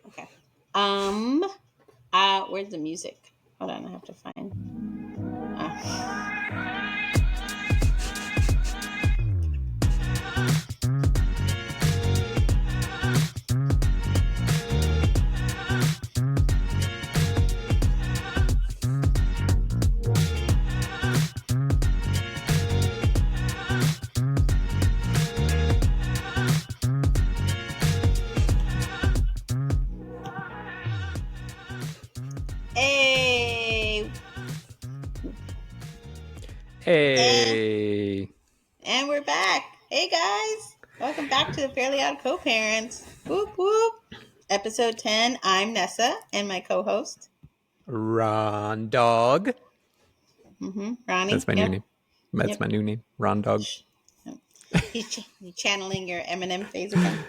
Okay. Where's the music? Hold on, I have to find. Hey. Hey. And we're back. Hey guys. Welcome back to the Fairly Odd Co-Parents. Whoop whoop. Episode 10. I'm Nessa and my co-host. Ron Dog. Ronnie. That's my new name. That's my new name. Ron Dog. He's channeling your Eminem phase again.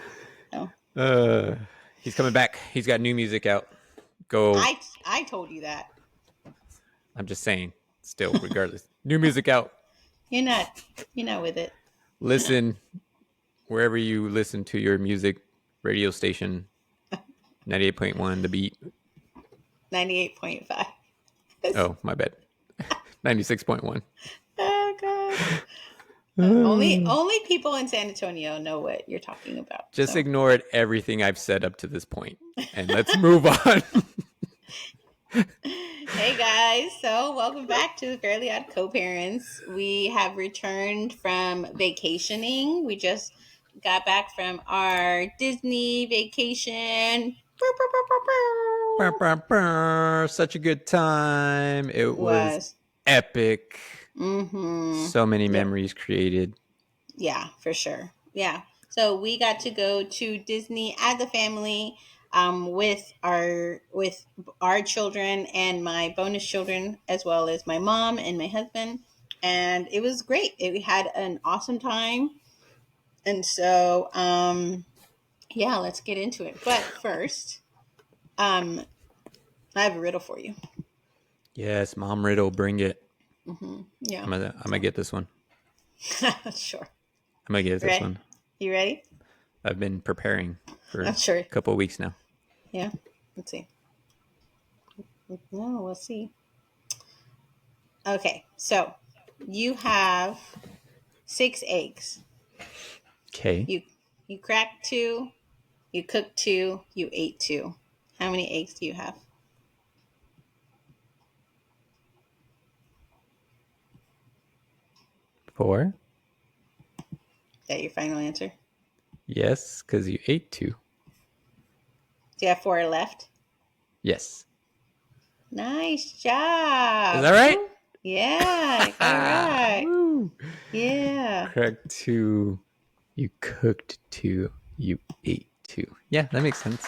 He's coming back. He's got new music out. Go. I told you that. I'm just saying. Still, regardless. New music out. You're not with it. Listen wherever you listen to your music radio station. 98.1 The Beat. 98.5. Oh, my bad. 96.1. Oh god. Only people in San Antonio know what you're talking about. Just ignore everything I've said up to this point, and let's move on. Hey guys, so welcome back to the Fairly Odd Co-Parents. We have returned from vacationing. We just got back from our Disney vacation. Such a good time. It was epic. So many memories created. Yeah, for sure. Yeah. So we got to go to Disney as a family with our children and my bonus children, as well as my mom and my husband. And it was great. We had an awesome time. And so, yeah, let's get into it. But first, I have a riddle for you. Yes, Mom Riddle, bring it. Yeah. I'm gonna get this one. Sure. I'm gonna get this one. You ready? I've been preparing for a couple of weeks now. Yeah. Let's see. No, we'll see. Okay, so you have 6 eggs. Okay. You cracked 2, you cooked 2, you ate 2. How many eggs do you have? 4. Is that your final answer? Yes, because you ate 2. Do you have 4 left? Yes. Nice job. Is that right? Yeah, you got it right. Woo. Yeah. Cracked 2, you cooked 2, you ate 2. Yeah, that makes sense.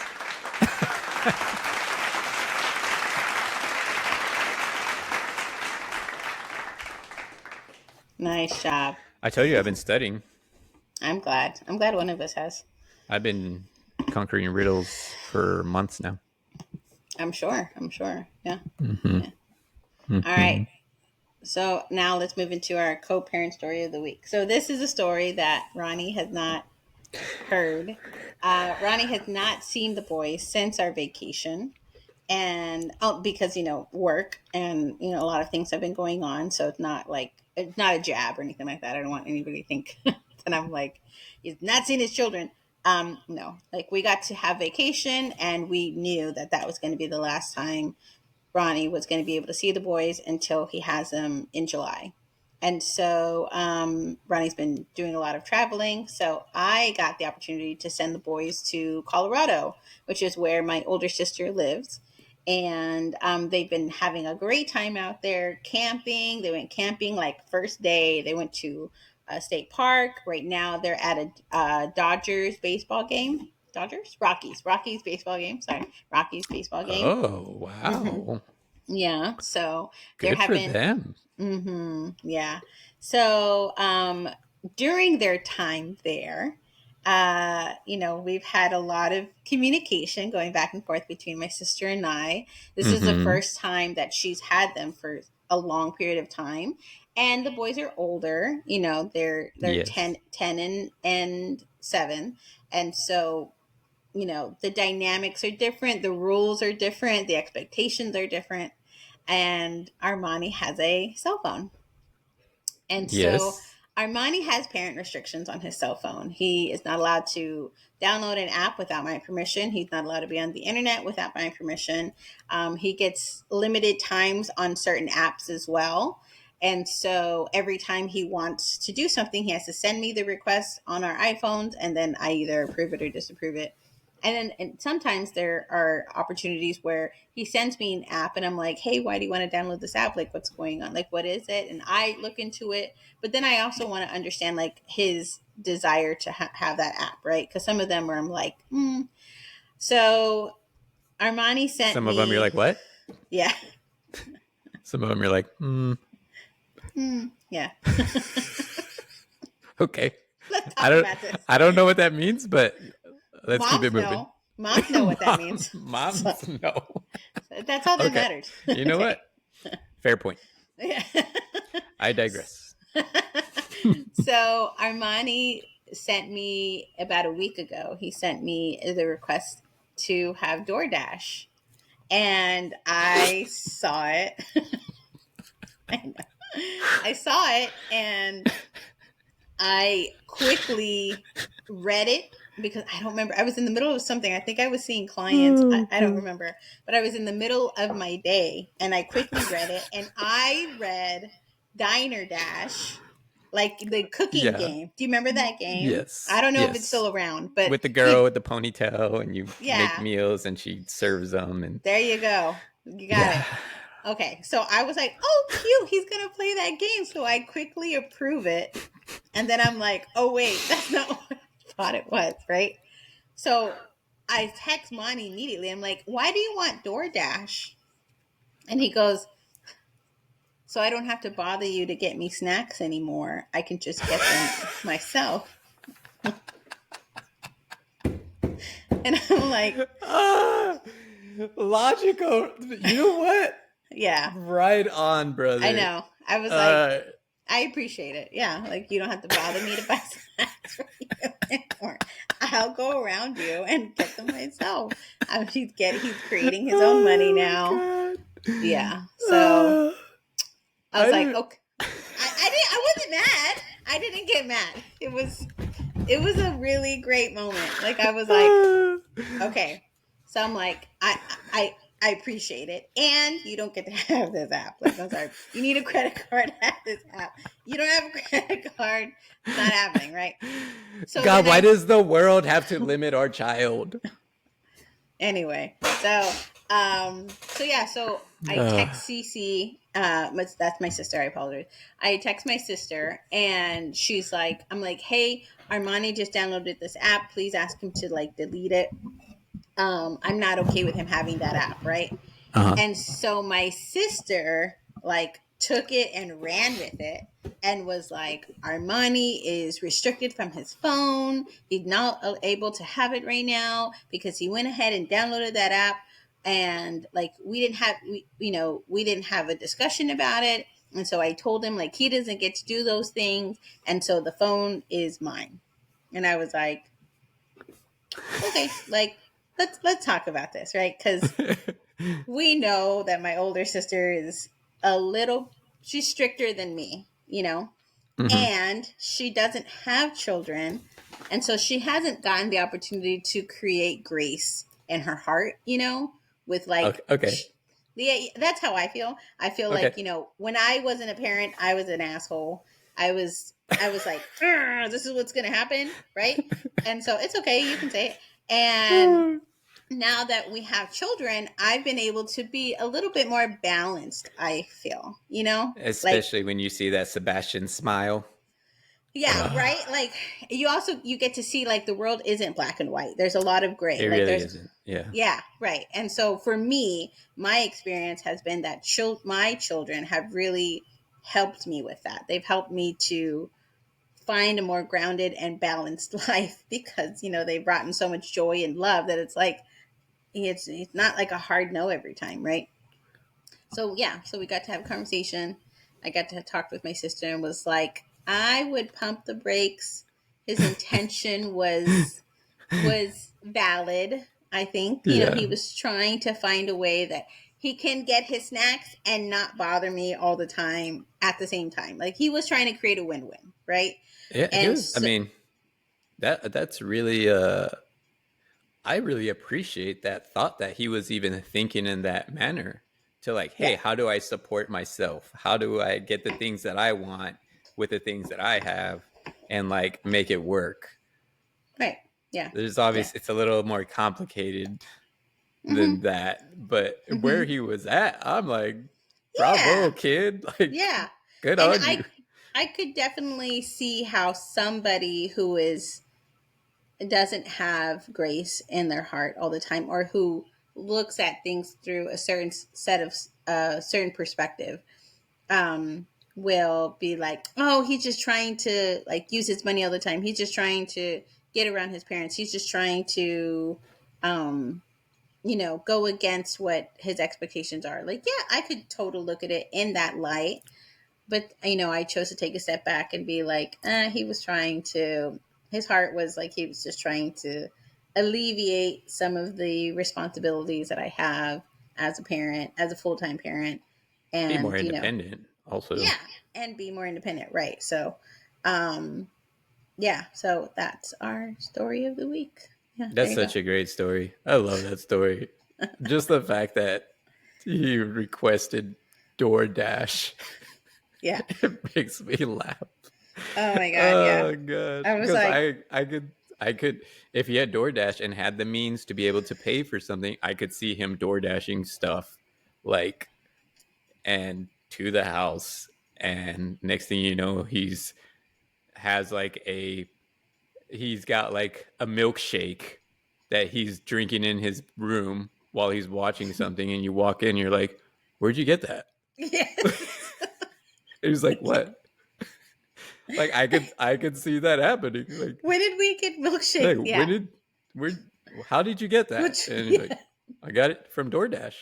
Nice job. I told you I've been studying. I'm glad one of us has. I've been conquering riddles for months now. I'm sure. Yeah. Yeah. All right. So now let's move into our co-parent story of the week. So this is a story that Ronnie has not heard. Ronnie has not seen the boys since our vacation. And because, work and, a lot of things have been going on. So it's not a jab or anything like that. I don't want anybody to think that I'm like, he's not seen his children. No, we got to have vacation and we knew that was going to be the last time Ronnie was going to be able to see the boys until he has them in July. And so Ronnie's been doing a lot of traveling. So I got the opportunity to send the boys to Colorado, which is where my older sister lives. And they've been having a great time out there camping. They went camping first day. They went to a state park. Right now they're at a Dodgers baseball game. Rockies baseball game. Sorry, Rockies baseball game. Oh, wow. Mm-hmm. Yeah. So good for them. Yeah. So during their time there, we've had a lot of communication going back and forth between my sister and I. This is the first time that she's had them for a long period of time. And the boys are older, they're yes. 10 and 7. And so the dynamics are different, the rules are different, the expectations are different. And Armani has a cell phone. And so Yes. Armani has parent restrictions on his cell phone. He is not allowed to download an app without my permission. He's not allowed to be on the internet without my permission. He gets limited times on certain apps as well. And so every time he wants to do something, he has to send me the request on our iPhones, and then I either approve it or disapprove it. And sometimes there are opportunities where he sends me an app and I'm like, hey, why do you want to download this app? Like, what's going on? Like, what is it? And I look into it. But then I also want to understand like his desire to have that app, right? Because some of them where I'm like, So Armani sent Some of them you're me, like, what? yeah. Some of them you're like, Yeah. Okay. Let's talk about this. I don't know what that means, but let's keep it moving. Moms know what that means. Moms know. That's all that matters. You know what? Fair point. Yeah. I digress. So Armani sent me about a week ago. He sent me the request to have DoorDash, and I saw it. I saw it, and I quickly read it because I don't remember. I was in the middle of something. I think I was seeing clients. I don't remember, but I was in the middle of my day, and I quickly read it, and I read Diner Dash, like the cooking game. Do you remember that game? Yes. I don't know if it's still around, but with the girl with the ponytail, and you Yeah. make meals, and she serves them, and there you go. You got it. Okay, so I was like, oh, cute, he's going to play that game. So I quickly approve it. And then I'm like, oh, wait, that's not what I thought it was, right? So I text Monty immediately. I'm like, why do you want DoorDash? And he goes, so I don't have to bother you to get me snacks anymore. I can just get them myself. And I'm like, logical. You know what? Yeah. Right on, brother. I know. I was like, I appreciate it. Yeah. Like, you don't have to bother me to buy snacks for you anymore. I'll go around you and get them myself. He's creating his own money now. God. Yeah. So I was like, okay. I wasn't mad. I didn't get mad. It was a really great moment. Like, I was like, okay. So I'm like, I appreciate it. And you don't get to have this app. Like, I'm sorry. You need a credit card to have this app. You don't have a credit card. It's not happening, right? So God, why does the world have to limit our child? Anyway, so yeah, so I text Cece. That's my sister. I apologize. I text my sister, and she's like, I'm like, hey, Armani just downloaded this app. Please ask him to like delete it. I'm not okay with him having that app, right? And so my sister like took it and ran with it and was like, Armani is restricted from his phone. He's not able to have it right now because he went ahead and downloaded that app, and like we didn't have a discussion about it. And so I told him like he doesn't get to do those things, and so the phone is mine. And I was like, okay, like let's talk about this, right? Because we know that my older sister is she's stricter than me, and she doesn't have children. And so she hasn't gotten the opportunity to create grace in her heart, with like, okay. That's how I feel. I feel like, when I wasn't a parent, I was an asshole. I was like, this is what's going to happen. Right. And so it's okay. You can say it. And now that we have children, I've been able to be a little bit more balanced, I feel, especially like, when you see that Sebastian smile. Yeah, right. Like you get to see like the world isn't black and white. There's a lot of gray. It like really isn't. Yeah. Yeah, right. And so for me, my experience has been that my children have really helped me with that. They've helped me to find a more grounded and balanced life because, they've brought in so much joy and love that it's like, it's not like a hard no every time. Right. So, yeah. So we got to have a conversation. I got to talk with my sister and was like, I would pump the brakes. His intention was valid. I think, Yeah. he was trying to find a way that he can get his snacks and not bother me all the time at the same time. Like, he was trying to create a win-win, right? Yeah, he And was. I so, mean, that's really. I really appreciate that thought that he was even thinking in that manner. To like, hey, yeah, how do I support myself? How do I get the things that I want with the things that I have, and like make it work? right, yeah, There's yeah, obviously it's a little more complicated mm-hmm, than that, but where mm-hmm, he was at, I'm like, yeah, bravo, kid! Like, yeah. good And on you. I could definitely see how somebody who is doesn't have grace in their heart all the time, or who looks at things through a certain set of certain perspective, um, will be like, oh, he's just trying to like use his money all the time. He's just trying to get around his parents. He's just trying to, um, go against what his expectations are. Like, yeah, I could totally look at it in that light, but I chose to take a step back and be like, he was trying to. His heart was like he was just trying to alleviate some of the responsibilities that I have as a parent, as a full time parent, Be more and independent, also. yeah, and be more independent, right? So, um, yeah, so that's our story of the week. Yeah, there That's you go. such a great story. I love that story. Just the fact that he requested DoorDash, Yeah. it makes me laugh. Oh my god. Yeah. Oh gosh, I was because like, I could if he had DoorDash and had the means to be able to pay for something, I could see him DoorDashing stuff like and to the house, and next thing you know, has like he's got like a milkshake that he's drinking in his room while he's watching something, and you walk in, you're like, "Where'd you get that?" yes. He's like, "What?" Like I could see that happening. When did we get Like milkshake? when Yeah. did where how did you get that? Which, And he's like, yeah. I got it from DoorDash.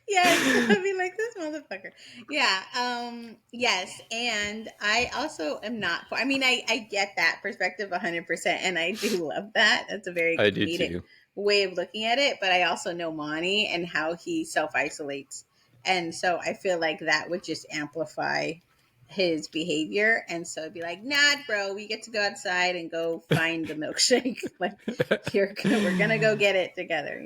Yes, I'd be like this motherfucker. Yeah. Yes, and I also am not. I mean, I get that perspective 100%, and I do love that. That's a very I do comedic too. way of looking at it. But I also know Monty and how he self isolates, and so I feel like that would just amplify his behavior. And so it'd be like, nah, bro, we get to go outside and go find the milkshake. Like, we're gonna go get it together.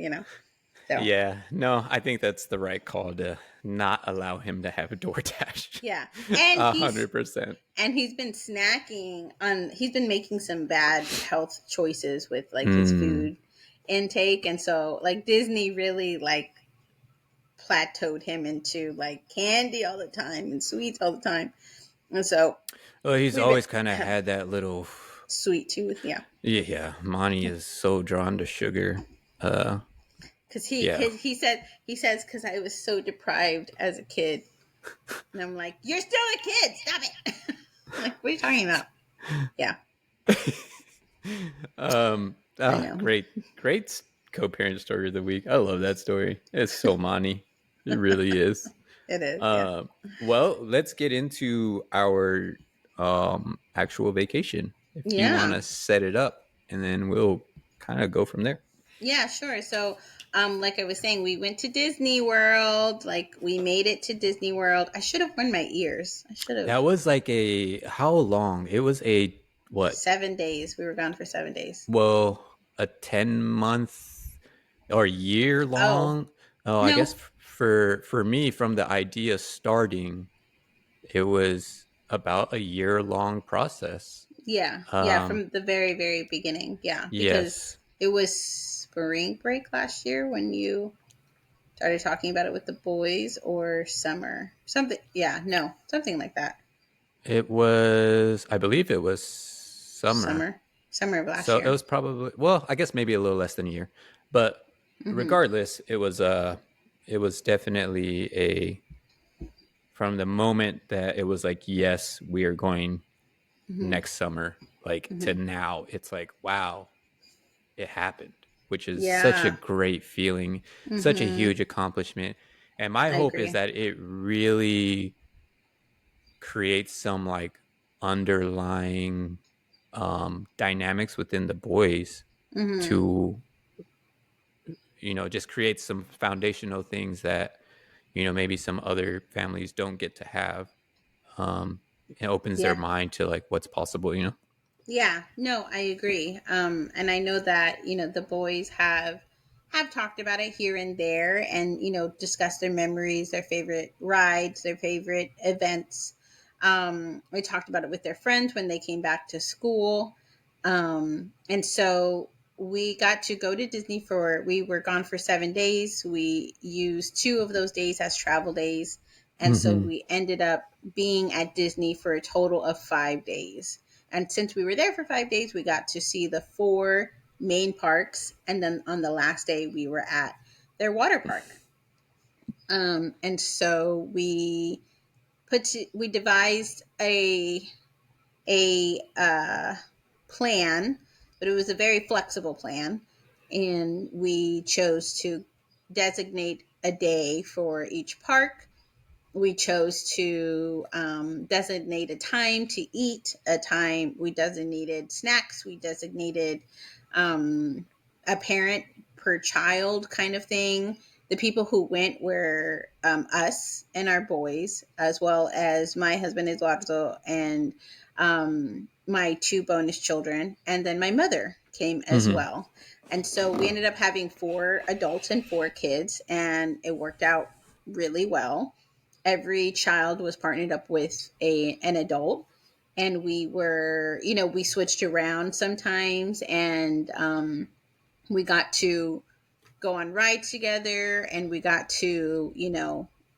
So. Yeah, no, I think that's the right call to not allow him to have a DoorDash. Yeah. And 100%. he's been snacking on he's been making some bad health choices with like his Mm. food intake, and so like Disney really like plateaued him into like candy all the time and sweets all the time. And so Well, he's we've been always kind of had that little. sweet tooth, yeah. Yeah, Monty is so drawn to sugar. Uh, Cuz yeah. he says cuz I was so deprived as a kid. And I'm like, "You're still a kid. Stop it." I'm like, "What are you talking about?" Yeah, I know. Great co-parent story of the week. I love that story. It's so Monty. It really is. It is. Yeah. Uh, well, let's get into our actual vacation. If you want Yeah. to set it up, and then we'll kind of go from there. Yeah, sure. So, like I was saying, we went to Disney World. Like, we made it to Disney World. I should have worn my ears. I should have. That was like how long? It was a what? 7 days. We were gone for 7 days. Well, a 10-month or year Oh, long. Oh, I no. guess for me, from the idea starting, it was about a year long process. Yeah. Yeah. Um, From the very, very beginning. Yeah. Because yes, it was spring break last year when you started talking about it with the boys, or summer. Something. Yeah. No. Something like that. it was. I believe it was summer. Summer. Summer of last So it year. was probably, well, I guess maybe a little less than a year, but Mm-hmm. regardless, it was definitely a from the moment that it was like, yes, we are going Mm-hmm. next summer, like to Mm-hmm. now, it's like, wow, it happened, which is such a Yeah. great feeling, such a Mm-hmm. huge accomplishment. And my I hope is agree. that it really creates some like underlying dynamics within the boys Mm-hmm. to, just create some foundational things that, maybe some other families don't get to have. It opens their Yeah. mind to like what's possible. Yeah, no, I agree. And I know that the boys have talked about it here and there, and discussed their memories, their favorite rides, their favorite events. We talked about it with their friends when they came back to school, and so we got to go to Disney for. We were gone for 7 days. We used 2 of those days as travel days, and so Mm-hmm. we ended up being at Disney for a total of 5 days. And since we were there for 5 days, we got to see the 4 main parks. And then on the last day, we were at their water park. And so we devised a plan, but it was a very flexible plan, and we chose to designate a day for each park. We chose to designate a time to eat, a time. We designated snacks. We designated um, a parent per child kind of thing. The people who went were us and our boys, as well as my husband Eduardo and my 2 bonus children, and then my mother came as Mm-hmm. well. And so we ended up having 4 adults and 4 kids, and it worked out really well. Every child was partnered up with an adult, and we switched around sometimes, and we got to go on rides together, and we got to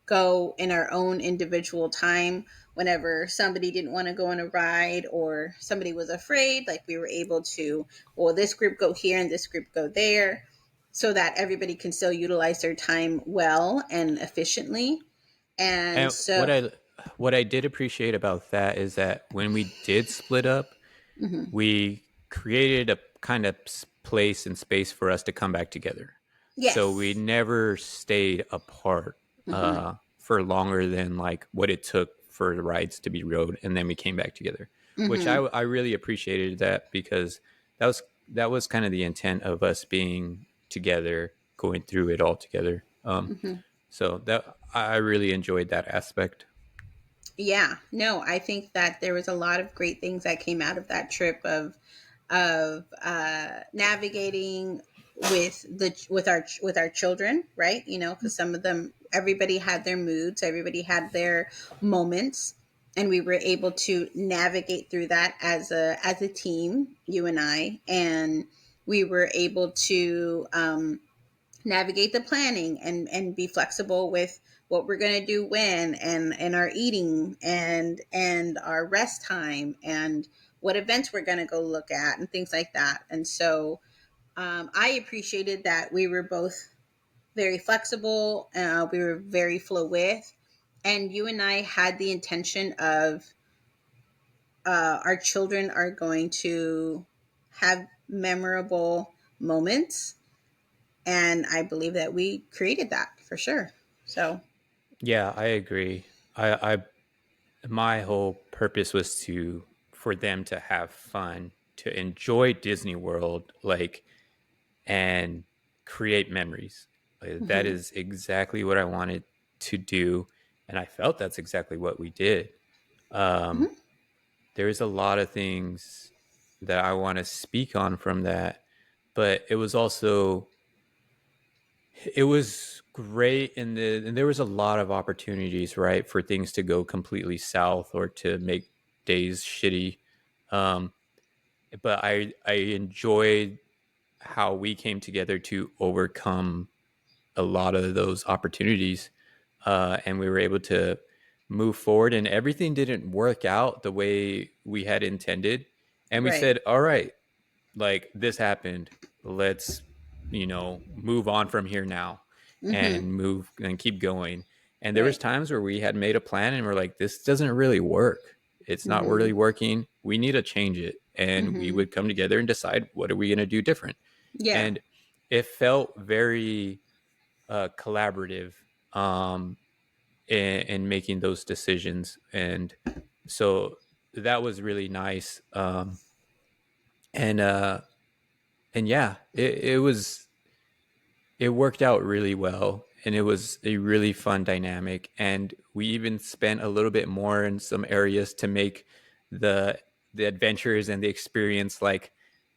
go in our own individual time. Whenever somebody didn't want to go on a ride or somebody was afraid, like, we were able to, well, this group go here and this group go there, so that everybody can still utilize their time well and efficiently. And And so what I did appreciate about that is that when we did split up, mhm. we created a kind of place and space for us to come back together. So we Yes. never stayed apart Hmm. for longer than like what it took for the rides to be rode, and then we came back together, which I, Hmm. I really appreciated that because that was kind of the intent of us being together, going through it all together. Hmm. So that I really enjoyed that aspect. Yeah, no, I think that there was a lot of great things that came out of that trip of navigating with our children, right? Because some of them, everybody had their moods, everybody had their moments, and we were able to navigate through that as a team, you and I, and we were able to navigate the planning and be flexible with what we're going to do when, and our eating and our rest time, and what events we're going to go look at and things like that. And so I appreciated that we were both very flexible, we were very flow with, and you and I had the intention of our children are going to have memorable moments, and I believe that we created that for sure. So, Yeah, I agree. I my whole purpose was to for them to have fun, to enjoy Disney World, like, and create memories. Like, that hmm. is exactly what I wanted to do, and I felt that's exactly what we did. Um, Hmm. there's a lot of things that I want to speak on from that, but it was great, and there was a lot of opportunities, right, for things to go completely south or to make days shitty. Um, but I enjoyed how we came together to overcome a lot of those opportunities, and we were able to move forward. And everything didn't work out the way we had intended, and we Right. said, "All right, like this happened, let's move on from here now Hmm. and move and keep going." And there was Right. times where we had made a plan and we're like, this doesn't really work, it's not Hmm. really working, we need to change it. And we Hmm. would come together and decide what are we going to do different. Yeah. And it felt very collaborative, um in making those decisions. And so that was really nice. and yeah, it worked out really well, and it was a really fun dynamic, and we even spent a little bit more in some areas to make the the adventures and the experience like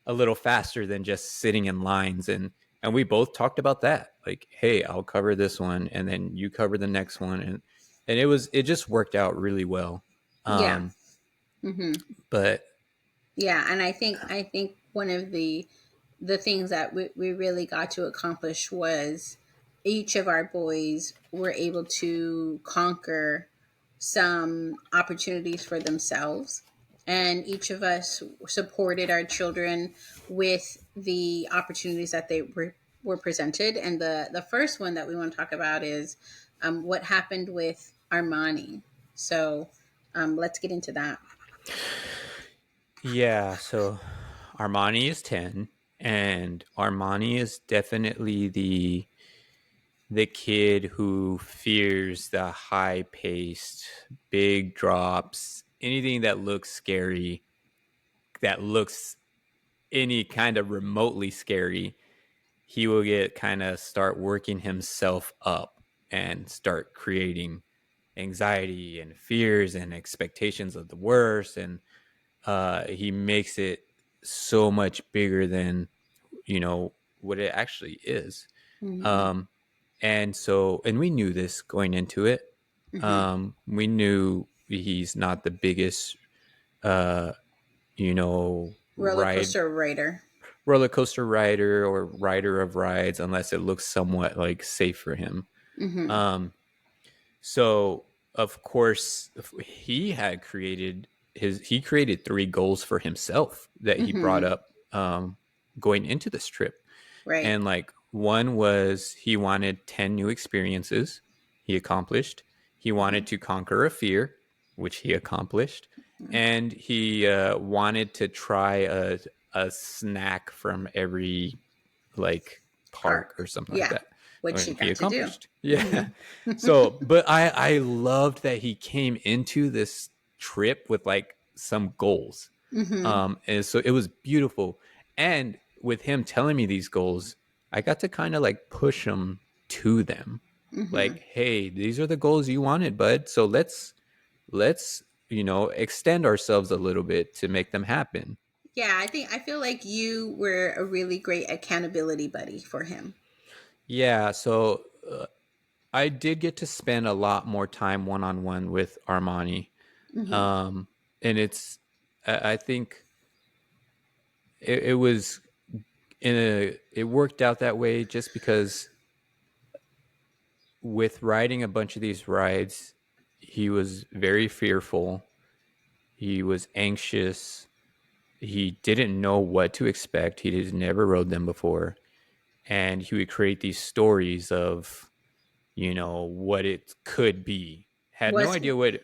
a little faster than just sitting in lines. And we both talked about that, like, hey, I'll cover this one and then you cover the next one, and it just worked out really well. Yeah. um Mm-hmm. but Yeah, and I think one of the things that we really got to accomplish was each of our boys were able to conquer some opportunities for themselves, and each of us supported our children with the opportunities that they were presented. And the first one that we want to talk about is what happened with Armani. So let's get into that. yeah, so Armani is 10, and Armani is definitely the kid who fears the high paced, big drops, anything that looks scary, that looks any kind of remotely scary. He will get kind of start working himself up and start creating anxiety and fears and expectations of the worst. And he makes it so much bigger than, what it actually is. Mm-hmm. Um, and we knew this going into it. Mm-hmm. We knew he's not the biggest, uh, Roller coaster rider. roller coaster rider or rider of rides unless it looks somewhat like safe for him. Mm-hmm. Um, so of course he created 3 goals for himself that he brought Mm-hmm. up, going into this trip. Right. And like one was he wanted 10 new experiences. He accomplished. He Mm-hmm. wanted to conquer a fear, which he accomplished. And he wanted to try a snack from every like park Park. or something like Yeah. that. Which he He got to do. accomplished. Yeah. Mm-hmm. So, but I loved that he came into this trip with like some goals. Mm-hmm. And so it was beautiful. And with him telling me these goals, I got to kind of like push him to them. Mm-hmm. Like, hey, these are the goals you wanted, bud. So let's extend ourselves a little bit to make them happen. Yeah, I feel like you were a really great accountability buddy for him. Yeah, so I did get to spend a lot more time one on one with Armani. Mm-hmm. um and I think it was it worked out that way just because with riding a bunch of these rides, he was very fearful. He was anxious. He didn't know what to expect. He had never rode them before. And he would create these stories of, what it could be. Had no Was idea what,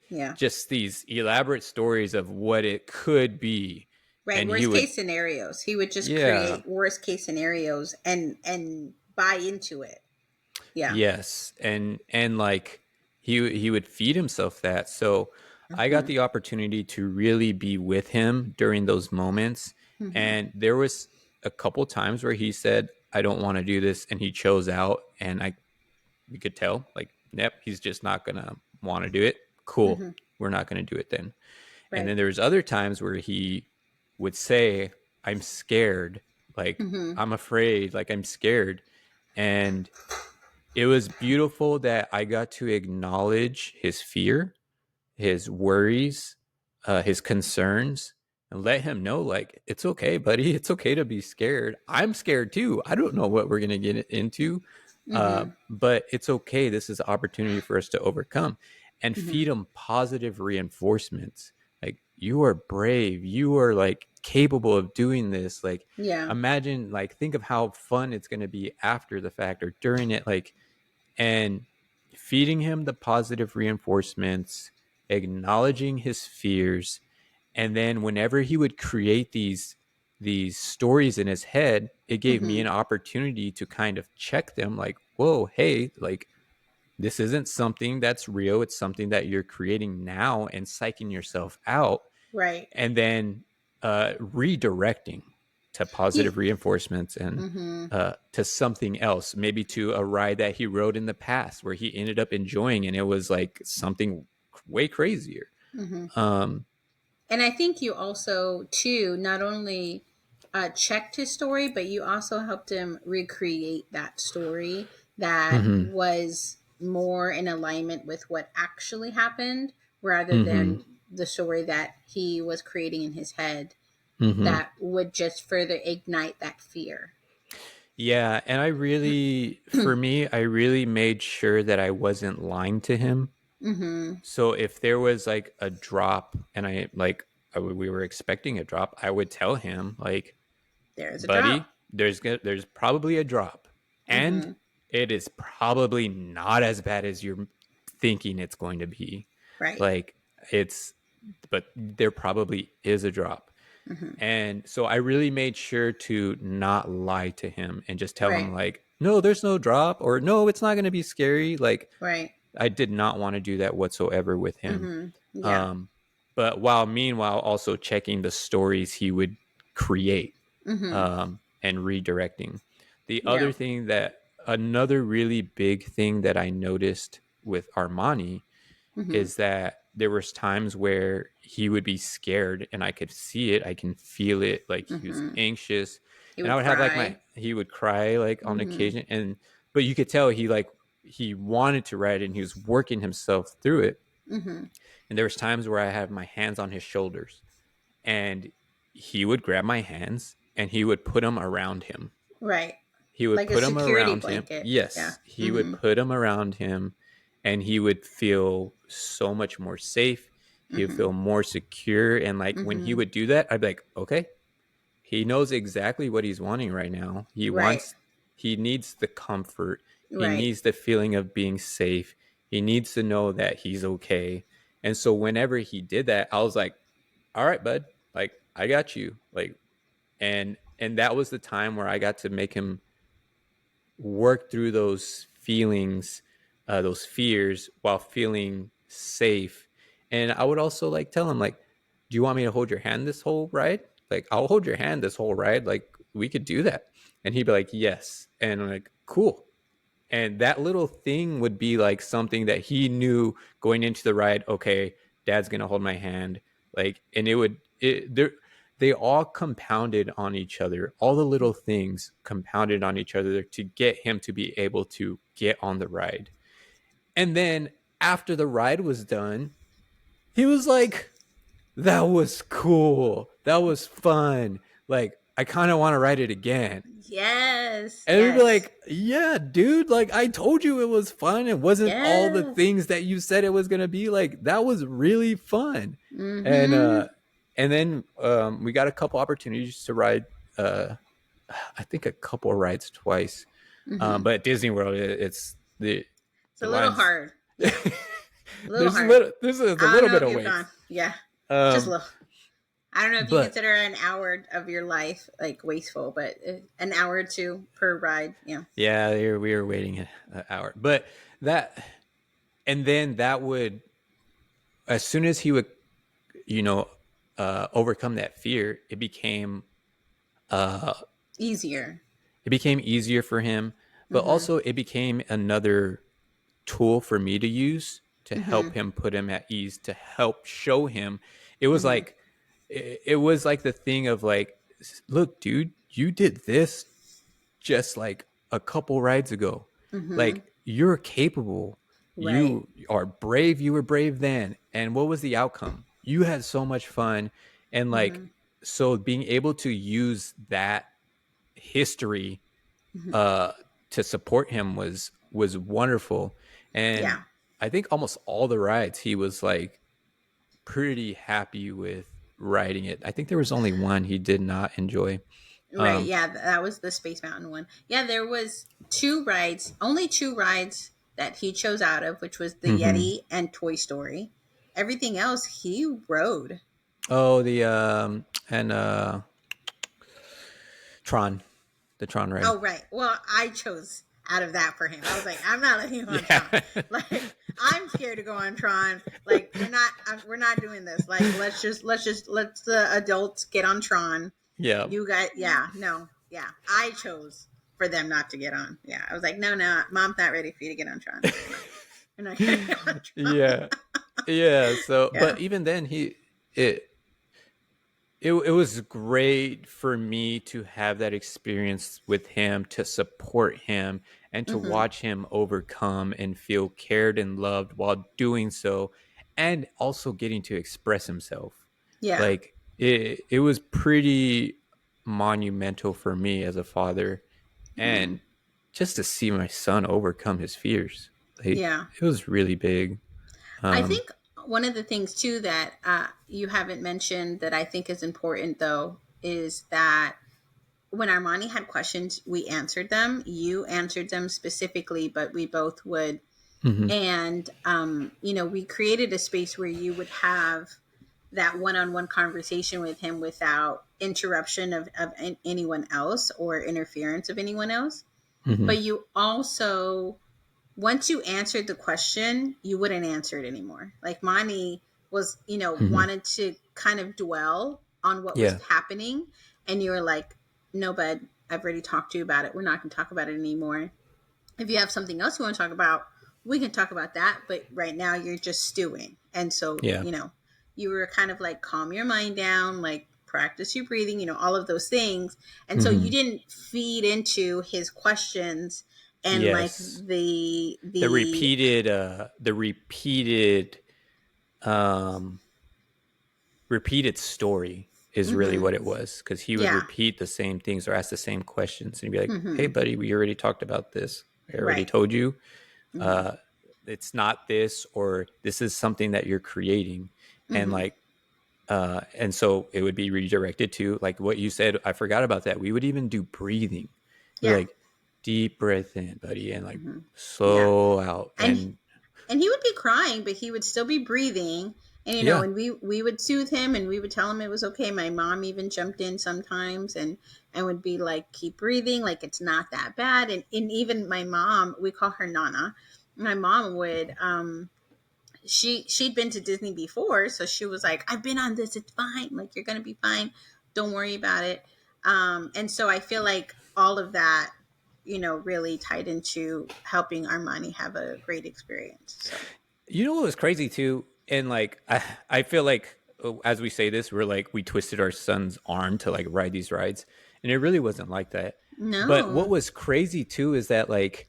yeah. just these elaborate stories of what it could be. Right. And he Worst would, case scenarios. He would just yeah, create worst case scenarios and buy into it. Yeah. yes, and like he would feed himself that. So I got Mm-hmm. the opportunity to really be with him during those moments, Mm-hmm. and there was a couple times where he said, "I don't want to do this," and he chose out, and I we could tell, like, yep, he's just not gonna want to do it. Cool, Mm-hmm. we're not gonna do it then. And Right. then there's other times where he would say, "I'm scared," like, Mm-hmm. "I'm afraid," like, "I'm scared," and it was beautiful that I got to acknowledge his fear, his worries, his concerns, and let him know, like, it's okay, buddy. It's okay to be scared. I'm scared too. I don't know what we're going to get into, Mm-hmm. but it's okay. This is an opportunity for us to overcome and Mm-hmm. feed him positive reinforcements. Like, you are brave. You are like capable of doing this. Like, Yeah. imagine, like, think of how fun it's going to be after the fact or during it. Like, and feeding him the positive reinforcements, acknowledging his fears, and then whenever he would create these stories in his head, it gave me Mm-hmm. an opportunity to kind of check them, like, whoa, hey, like, this isn't something that's real. It's something that you're creating now and psyching yourself out. Right. And then redirecting to positive reinforcements and Mm-hmm. to something else, maybe to a ride that he rode in the past where he ended up enjoying, and it was like something way crazier. Mm-hmm. Um, And I think you also, too, not only checked his story, but you also helped him recreate that story that mhm, was more in alignment with what actually happened rather mhm, than the story that he was creating in his head mhm. that would just further ignite that fear. Yeah, and for me, I really made sure that I wasn't lying to him. Mm-hmm. So if there was like a drop, and we were expecting a drop, I would tell him like, There's a drop. buddy, there's probably a drop, and Mm-hmm. it is probably not as bad as you're thinking it's going to be. Right. Like it's, but there probably is a drop. Mm-hmm. And so I really made sure to not lie to him and just tell him Right. like, no, there's no drop, or no, it's not going to be scary. Like Right. I did not want to do that whatsoever with him. Mm-hmm. Yeah. Um, but while meanwhile also checking the stories he would create, Mm-hmm. and redirecting. The Yeah. other thing that Another really big thing that I noticed with Armani Mm-hmm. is that there was times where he would be scared, and I could see it, I can feel it, like he was Mm-hmm. anxious, He and I would would have like cry. he would cry like on Mm-hmm. occasion, and but you could tell he wanted to write it and he was working himself through it. Mm-hmm. And there was times where I had my hands on his shoulders, and he would grab my hands and he would put them around him. Right. He would Like a put them security around him. blanket. Yeah. Yes, he would Mm-hmm. put them around him, and he would feel so much more safe. He would Mm-hmm. feel more secure. And like when he Mm-hmm. would do that, I'd be like, okay, he knows exactly what he's wanting right now. Right. He needs the comfort. He Right. needs the feeling of being safe. He needs to know that he's okay. And so whenever he did that, I was like, all right, bud, like I got you. Like, and that was the time where I got to make him work through those feelings, those fears, while feeling safe. And I would also like tell him like, do you want me to hold your hand this whole ride? Like, I'll hold your hand this whole ride. Like, we could do that. And he'd be like, yes. And I'm like, cool. And that little thing would be like something that he knew going into the ride. Okay, dad's gonna hold my hand. Like, and they all compounded on each other. All the little things compounded on each other to get him to be able to get on the ride. And then after the ride was done, he was like, that was cool. That was fun. Like, I kind of want to ride it again. Yes. And we'd be Yes. like, yeah, dude, like I told you it was fun. It wasn't all the Yes. things that you said it was gonna be. Like, that was really fun. And Mm-hmm. we got a couple opportunities to ride, uh I think a couple rides twice. Mm-hmm. But at Disney World, it's It's a the little lines. hard. Yeah. A little hard. There's a I don't little know bit if of you've weight. gone. Yeah. Just a Um little. I don't know if you but consider an hour of your life like wasteful, but an hour or two per ride. Yeah. yeah, we were waiting an hour. But that and then that would, as soon as he would, you know, overcome that fear, uh, Easier. it became easier for him, but Mm-hmm. also it became another tool for me to use to Mm-hmm. help him put him at ease, to help show him. It was Mm-hmm. like it was like the thing of like, look, dude, you did this just like a couple rides ago. Mm-hmm. Like, you're capable. Right. You are brave. You were brave then. And what was the outcome? You had so much fun. And like, Mm-hmm. so being able to use that history Mm-hmm. uh to support him was wonderful. And Yeah. I think almost all the rides he was like pretty happy with riding it. I think there was only one he did not enjoy. Right. um Yeah. That was the Space Mountain one. Yeah. There was two rides, only two rides that he chose out of, which was the mhm. Yeti and Toy Story. Everything else he rode. Oh, the and Tron, the Tron ride. Oh, right. Well, I chose. out of that for him. I was like, I'm not letting you on Yeah. Tron. Like, I'm scared to go on Tron. Like, we're not doing this. Like, let's the adults get on Tron. Yeah. You guys, yeah, no, yeah. I chose for them not to get on. Yeah, I was like, no, mom's not ready for you to get on Tron. So no, we're not gonna go on Tron. Yeah. Yeah. So, Yeah. but even then, it, it was great for me to have that experience with him, to support him, and to Mm-hmm. watch him overcome and feel cared and loved while doing so, and also getting to express himself. Yeah. Like it was pretty monumental for me as a father, Mm. and just to see my son overcome his fears, like Yeah. it was really big. I Um, think one of the things too that you haven't mentioned that I think is important though is that when Armani had questions, we answered them. You answered them specifically, but we both would. mhm, And, we created a space where you would have that one-on-one conversation with him without interruption of anyone else or interference of anyone else. mhm, But you also, once you answered the question, you wouldn't answer it anymore. Like Mani was, mhm. wanted to kind of dwell on what was Yeah. happening. And you were like, no, bud, I've already talked to you about it. We're not going to talk about it anymore. If you have something else you want to talk about, we can talk about that. But right now you're just stewing. And so, Yeah. you were kind of like, calm your mind down, like practice your breathing, all of those things. And so you Mhm. didn't feed into his questions and like Yes. The um repeated story is really mm-hmm. what it was, because he would Yeah. repeat the same things or ask the same questions, and he'd be like, "Hey, Mm-hmm. buddy, we already talked about this. I already Right. told you. Mm-hmm. Uh, it's not this, or this is something that you're creating." And Mm-hmm. like, and so it would be redirected to like what you said. I forgot about that. We would even do breathing. We're Yeah. like, deep breath in, buddy, and like Mm-hmm. Yeah. slow out, And and and he would be crying, but he would still be breathing. And yeah. and we would soothe him, and we would tell him it was okay. My mom even jumped in sometimes and would be like, keep breathing, like it's not that bad. And even my mom, we call her Nana. My mom would she'd been to Disney before, so she was like, I've been on this, it's fine, like you're gonna be fine, don't worry about it. And so I feel like all of that, really tied into helping Armani have a great experience. So You know what was crazy too? And like I feel like as we say this, we're like we twisted our son's arm to like ride these rides. And it really wasn't like that. But what no. was crazy too is that like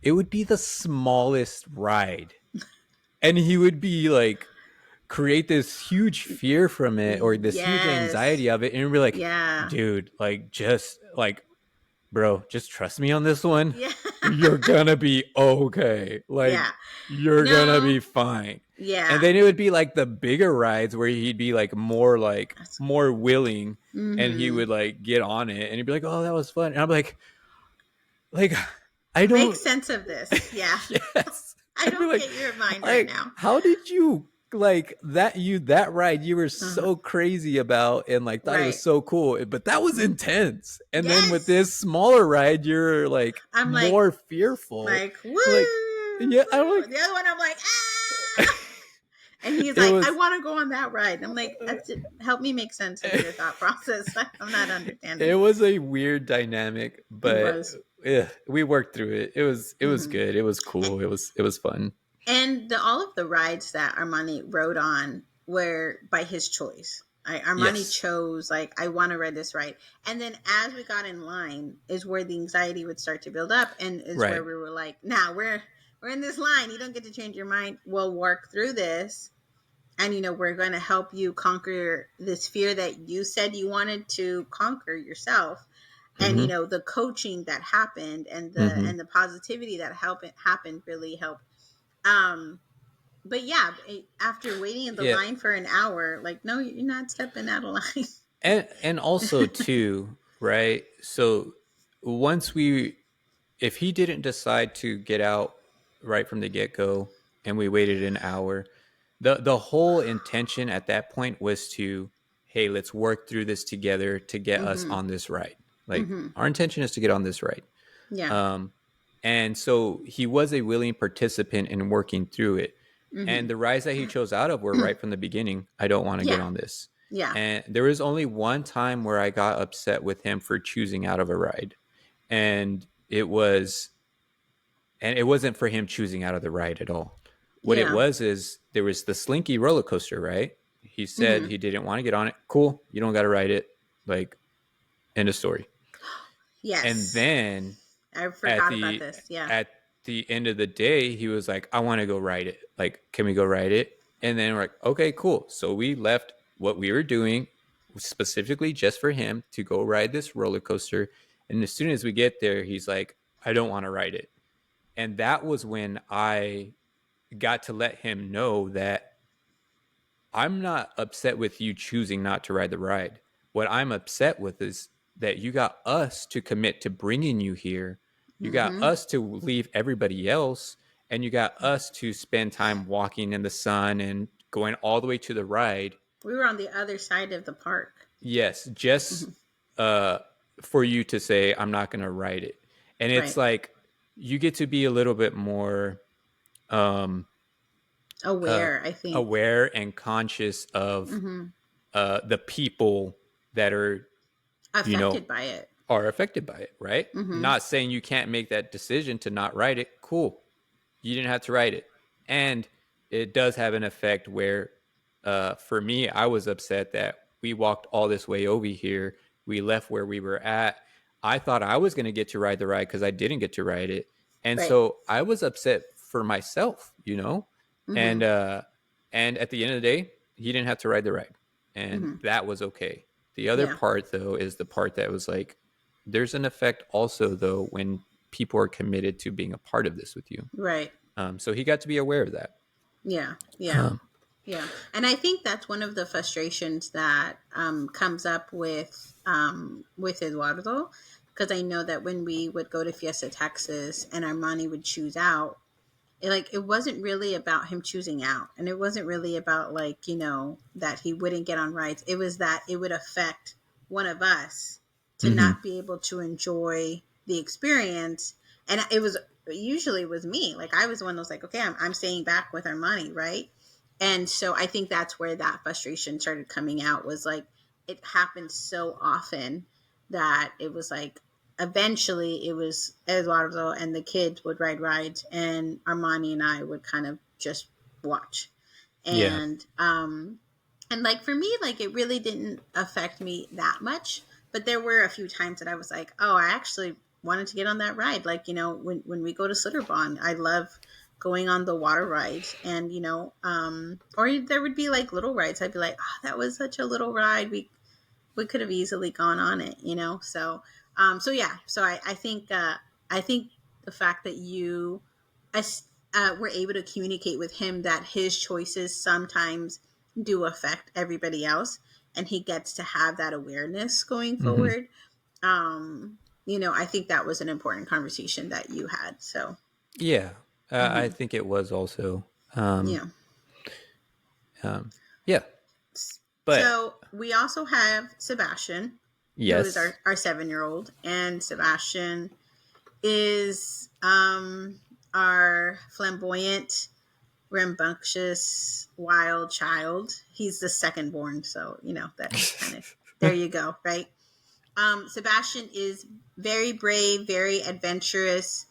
it would be the smallest ride. And he would be like create this huge fear from it, or this huge Yes. anxiety of it. And we're like, Yeah. dude, like just like bro, just trust me on this one. Yeah. You're gonna be okay. Yeah. Like, you're gonna No. be fine. And Yeah. then it would be like the bigger rides where he'd be like more willing, and he Mm-hmm. would like get on it and he'd be like, oh, that was fun. And I'm like, I Make don't, sense of this. Yeah. yes. I I'd be don't get your mind right like, now. how did you like that ride you were Uh-huh. so crazy about and like thought it was Right. so cool, but that was intense. And then with Yes. this smaller ride, you're like I'm more fearful. woo, Like, yeah, I'm woo. like, The other one, I'm like, ah. And he's it like, I was. want to go on that ride. And I'm like, that's it. Help me make sense of your thought process. I'm not It understanding. was a weird dynamic, It but was. yeah, we worked through it. It was Mm-hmm. good. It was cool. It was fun. And all of the rides that Armani rode on were by his choice. Armani Yes. chose, like, I want to ride this ride. And then as we got in line is where the anxiety would start to build up, and is where Right. we were like, nah, we're in this line. You don't get to change your mind. We'll work through this. And, we're going to help you conquer this fear that you said you wanted to conquer yourself. And, Mm-hmm. the coaching that happened and the Mm-hmm. and the positivity that happened really helped. Um, but yeah, after waiting in the Yeah. line for an hour, like, no, you're not stepping out of line. And also too, right? So once we if he didn't decide to get out right from the get-go and we waited an hour, the whole intention at that point was to, hey, let's work through this together to get us Mm-hmm. on this ride. Like Mm-hmm. our intention is to get on this ride. Yeah. Um And so he was a willing participant in working through it. Mm-hmm. And the rides that he chose out of were right from the beginning. I don't want to get Yeah. on this. Yeah. And there was only one time where I got upset with him for choosing out of a ride. And it wasn't for him choosing out of the ride at all. What it Yeah. was is there was the Slinky roller coaster, right? He said Mm-hmm. he didn't want to get on it. Cool. You don't got to ride it. Like, end of story. And Yes. then I at forgot about the this. Yeah. at the end of the day, he was like, I want to go ride it. Like, can we go ride it? And then we're like, okay, cool. So we left what we were doing specifically just for him to go ride this roller coaster. And as soon as we get there, he's like, I don't want to ride it. And that was when I got to let him know that I'm not upset with you choosing not to ride the ride. What I'm upset with is that you got us to commit to bringing you here. You got Mm-hmm. us to leave everybody else, and you got us to spend time walking in the sun and going all the way to the ride. We were on the other side of the park. Yes, just Mm-hmm. uh, for you to say, I'm not going to ride it. And it's Right. like you get to be a little bit more um, uh, Aware, I think. aware and conscious of Mm-hmm. the people that are, you know, Affected by it. are affected by it, right? Mm-hmm. Not saying you can't make that decision to not write it. Cool. You didn't have to write it. And it does have an effect where, for me, I was upset that we walked all this way over here. We left where we were at. I thought I was going to get to ride the ride because I didn't get to ride it. And Right. so I was upset for myself, Mm-hmm. and and at the end of the day, he didn't have to ride the ride, and Mm-hmm. that was okay. The other Yeah. part, though, is the part that was like, there's an effect also, though, when people are committed to being a part of this with you. Right. So he got to be aware of that. Yeah. Yeah. Um, Yeah. And I think that's one of the frustrations that comes up with Eduardo, because I know that when we would go to Fiesta Texas and Armani would choose out, it wasn't really about him choosing out, and it wasn't really about that he wouldn't get on rides. It was that it would affect one of us to mhm. not be able to enjoy the experience. And it was usually it was me. Like, I was the one that was like, okay, I'm staying back with Armani, right? And so I think that's where that frustration started coming out, was like, it happened so often that it was like, eventually it was Eduardo and the kids would ride rides, and Armani and I would kind of just watch. Yeah. And like, for me, like, it really didn't affect me that much, but there were a few times that I was like, oh, I actually wanted to get on that ride. Like, when we go to Slitterbond, I love going on the water rides, and or there would be like little rides. I'd be like, oh, that was such a little ride. We could have easily gone on it. So yeah. So I think the fact that you were able to communicate with him that his choices sometimes do affect everybody else, and he gets to have that awareness going Hmm. forward. I think that was an important conversation that you had. So Yeah. I mhm. think it was also. Um, Yeah. um, yeah. But So we also have Sebastian, who is yes. our 7 year old, and Sebastian is our flamboyant, rambunctious, wild child. He's the second born, so that kind of, there you go, right? Sebastian is very brave, very adventurous.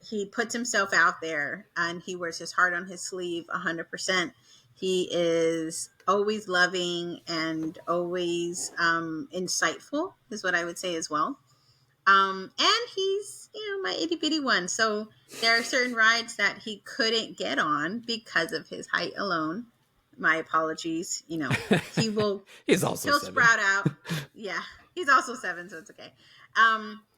He puts himself out there, and he wears his heart on his sleeve 100%. He is always loving and always insightful, is what I would say as well. And he's, my itty bitty one. So there are certain rides that he couldn't get on because of his height alone. My apologies. He will, He's also he'll 7. sprout out. Yeah. He's also 7, so it's okay.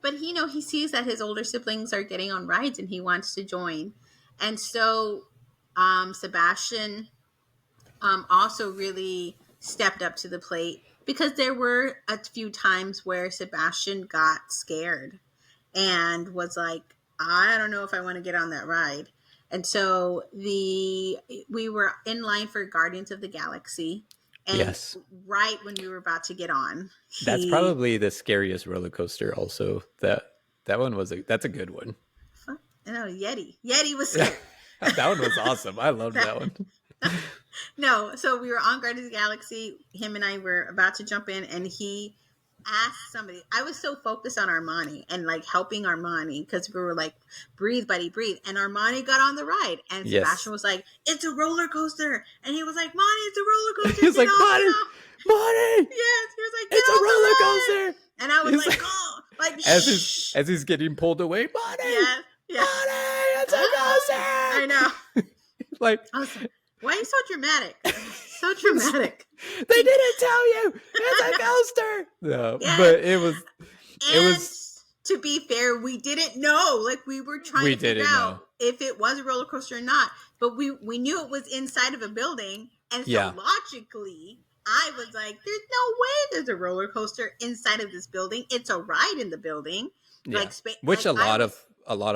But he sees that his older siblings are getting on rides, and he wants to join. And so, Sebastian also really stepped up to the plate, because there were a few times where Sebastian got scared and was like, I don't know if I want to get on that ride. And so we were in line for Guardians of the Galaxy, and Yes. right when we were about to get on, That's he probably the scariest roller coaster also. That's a good one. No, Yeti. Yeti was scary. That one was awesome. I loved that one. No, so we were on Guardians of the Galaxy. Him and I were about to jump in, and he asked somebody. I was so focused on Armani and like helping Armani because we were like, breathe, buddy, breathe. And Armani got on the ride, and Yes. Sebastian was like, it's a roller coaster. And he was like, Monty, it's a roller coaster. He was like, Buddy, Yes, he was like, it's a roller coaster. And I was He's like, like- oh, like, As he's getting pulled away, Buddy, yeah, yeah. Buddy, it's a coaster. I know. Like, I was like, why are you so dramatic? So dramatic. they didn't tell you it's a coaster. No, Yeah. but it was. To be fair, we didn't know. Like, we were trying to figure out if it was a roller coaster or not. But we knew it was inside of a building. And so logically, I was like, there's no way there's a roller coaster inside of this building. It's a ride in the building. Yeah. Like Which a lot of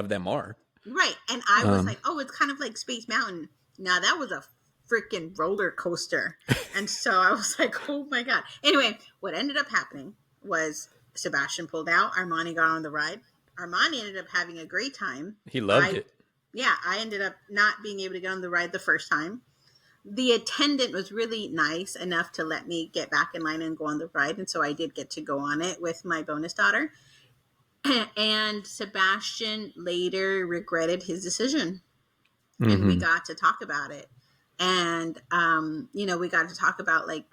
them are. Right. And I was like, oh, it's kind of like Space Mountain. Now, that was a freaking roller coaster. And so I was like, oh my God. Anyway, what ended up happening was Sebastian pulled out. Armani got on the ride. Armani ended up having a great time. He loved it. Yeah, I ended up not being able to get on the ride the first time. The attendant was really nice enough to let me get back in line and go on the ride. And so I did get to go on it with my bonus daughter. And Sebastian later regretted his decision. And we got to talk about it. And, we got to talk about, like,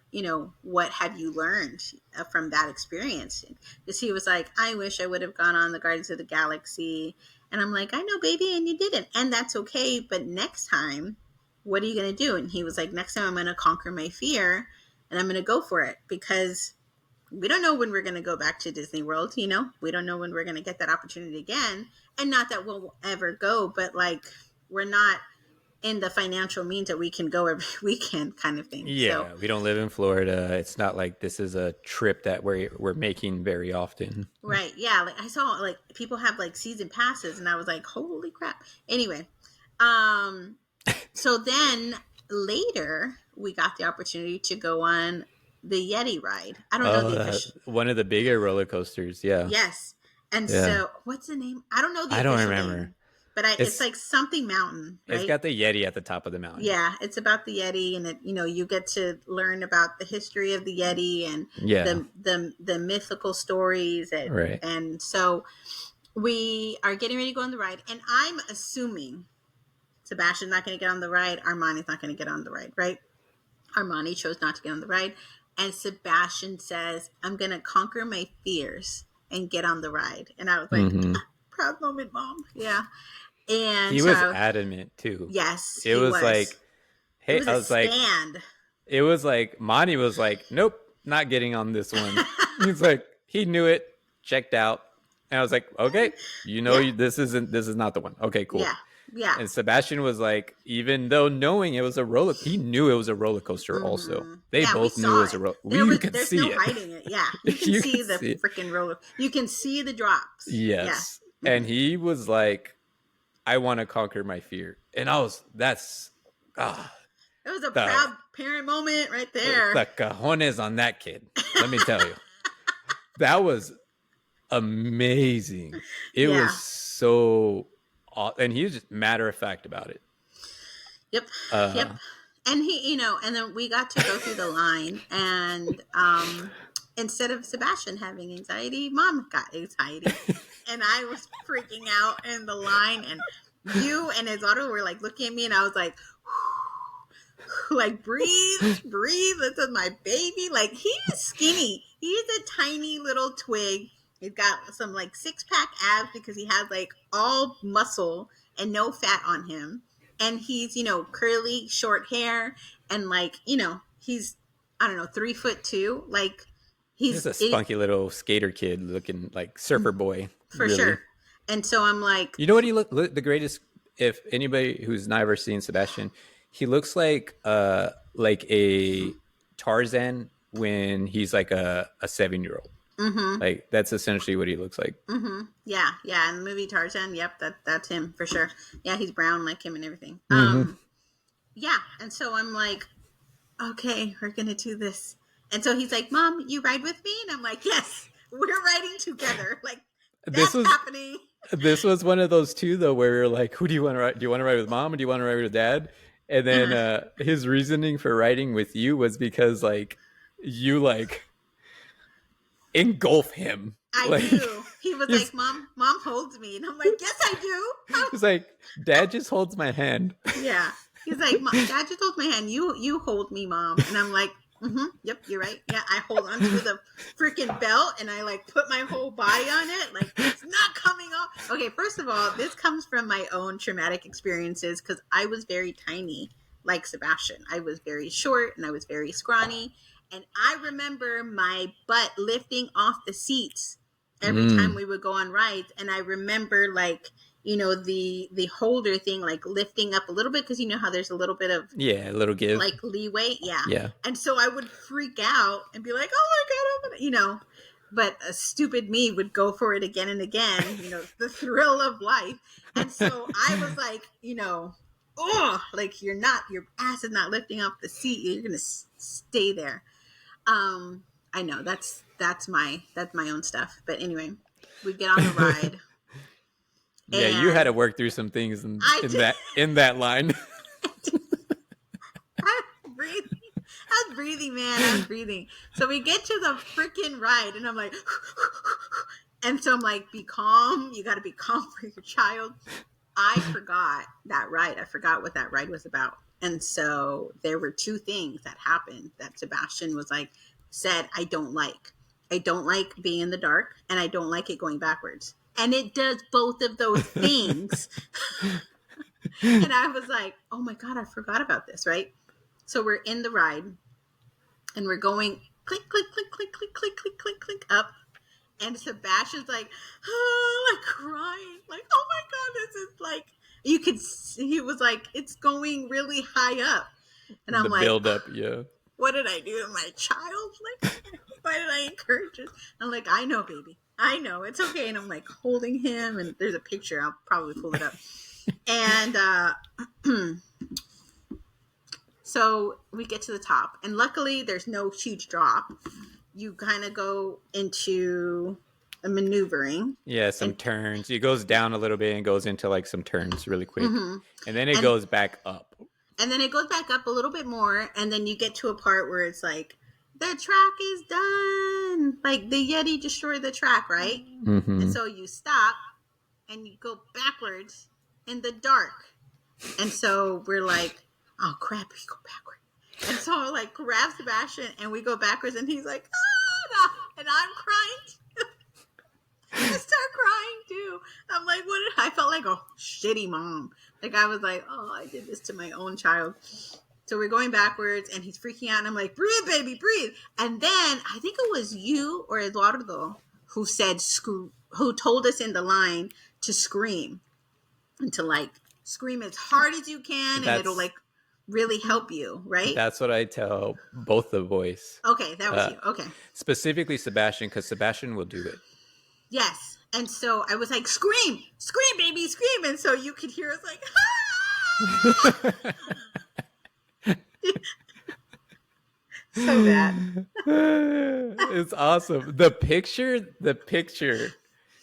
what have you learned from that experience? Because he was like, I wish I would have gone on the Guardians of the Galaxy. And I'm like, I know, baby, and you didn't. And that's okay. But next time, what are you going to do? And he was like, next time I'm going to conquer my fear and I'm going to go for it, because we don't know when we're going to go back to Disney World. We don't know when we're going to get that opportunity again. And not that we'll ever go, but like, we're not in the financial means that we can go every weekend kind of thing. Yeah, we don't live in Florida. It's not like this is a trip that we're making very often. Right. Yeah. Like, I saw like people have like season passes, and I was like, holy crap. Anyway, so then later we got the opportunity to go on the Yeti ride. I don't know the official. One of the bigger roller coasters. Yeah. Yes. And so what's the name? I don't know the I don't official remember. name. But it's like something mountain, right? It's got the Yeti at the top of the mountain. Yeah, it's about the Yeti, and you get to learn about the history of the Yeti and the mythical stories, and so we are getting ready to go on the ride, and I'm assuming Sebastian's not going to get on the ride, Armani's not going to get on the ride, right? Armani chose not to get on the ride, and Sebastian says, "I'm going to conquer my fears and get on the ride," and I was like, proud moment, Mom. Yeah. And he was adamant too. Yes, it was like, hey, it was it was like Monty was like, nope, not getting on this one. He's like, he knew it, checked out, and I was like, okay, this is not the one. Okay, cool. Yeah. And Sebastian was like, even though knowing it was a roller, he knew it was a roller coaster. Also, they both knew it was a roller. You could see it. There's no hiding it. Yeah, you can see the freaking roller. You can see the drops. Yes, and he was like, I want to conquer my fear. And it was a proud parent moment right there. The cojones on that kid. Let me tell you. That was amazing. It was so, and he was just matter of fact about it. Yep. Yep. And he, and then we got to go through the line, and instead of Sebastian having anxiety, Mom got anxiety. And I was freaking out in the line, and you and his daughter were like looking at me, and I was like, like, breathe. This is my baby. Like, he is skinny. He's a tiny little twig. He's got some like 6-pack abs because he has like all muscle and no fat on him. And he's, curly, short hair, and like, he's, I don't know, 3'2". Like, he's a spunky little skater kid looking like surfer boy. For sure. And so I'm like, you know what he look the greatest? If anybody who's never seen Sebastian, he looks like a Tarzan when he's like a 7-year-old. Like, that's essentially what he looks like. Yeah. In the movie Tarzan, yep, that's him for sure. Yeah, he's brown like him and everything. Yeah, and so I'm like, okay, we're gonna do this. And so he's like, Mom, you ride with me? And I'm like, yes, we're riding together. Like, that's happening. This was one of those too, though, where you're like, who do you want to ride? Do you want to ride with mom or do you want to ride with dad? And then his reasoning for riding with you was because like you like engulf him. I Like do. He was he's like, Mom holds me. And I'm like, yes, I do. he's like, dad just holds my hand. Yeah. He's like, Dad just holds my hand. You hold me, Mom. And I'm like, yep, you're right. Yeah, I hold onto the freaking belt and I like put my whole body on it. Like, it's not coming off. Okay, first of all, this comes from my own traumatic experiences because I was very tiny, like Sebastian. I was very short and I was very scrawny. And I remember my butt lifting off the seats every time we would go on rides. And I remember like, the holder thing like lifting up a little bit because you know how there's a little bit of a little give, like leeway. Yeah. And so I would freak out and be like, oh my God, but a stupid me would go for it again and again, the thrill of life. And so I was like, oh, like your ass is not lifting off the seat. You're going to stay there. I know that's my own stuff. But anyway, we get on the ride. Yeah, you had to work through some things in that line. I was breathing, man. I was breathing. So we get to the freaking ride, and I'm like, and so I'm like, be calm. You got to be calm for your child. I forgot that ride. I forgot what that ride was about. And so there were two things that happened that Sebastian said, I don't like. I don't like being in the dark, and I don't like it going backwards. And it does both of those things. And I was like, oh my God, I forgot about this, right? So we're in the ride and we're going click, click, click, click, click, click, click, click, click up. And Sebastian's like, oh, like crying. Like, oh my God, this is like, you could see, he was like, it's going really high up. And I'm like, build up, yeah. What did I do to my child? Like, why did I encourage it? I'm like, I know, baby. I know. It's okay. And I'm like holding him and there's a picture. I'll probably pull it up. And so we get to the top. And luckily, there's no huge drop. You kind of go into a maneuvering. Yeah, some turns. It goes down a little bit and goes into like some turns really quick. Mm-hmm. And then it goes back up. And then it goes back up a little bit more. And then you get to a part where it's like, the track is done. Like the Yeti destroyed the track, right? Mm-hmm. And so you stop and you go backwards in the dark. And so we're like, oh crap, we go backwards. And so I like grab Sebastian and we go backwards and he's like, ah, and I'm crying too. I start crying too. I'm like, I felt like a shitty mom. Like I was like, oh, I did this to my own child. So we're going backwards and he's freaking out and I'm like, breathe, baby, breathe. And then I think it was you or Eduardo who said, who told us in the line to scream and to like scream as hard as you can and it'll like really help you, right? That's what I tell both the boys. Okay, that was you. Okay. Specifically Sebastian, because Sebastian will do it. Yes. And so I was like, scream, baby, scream. And so you could hear us like, ah! So bad. It's awesome. The picture,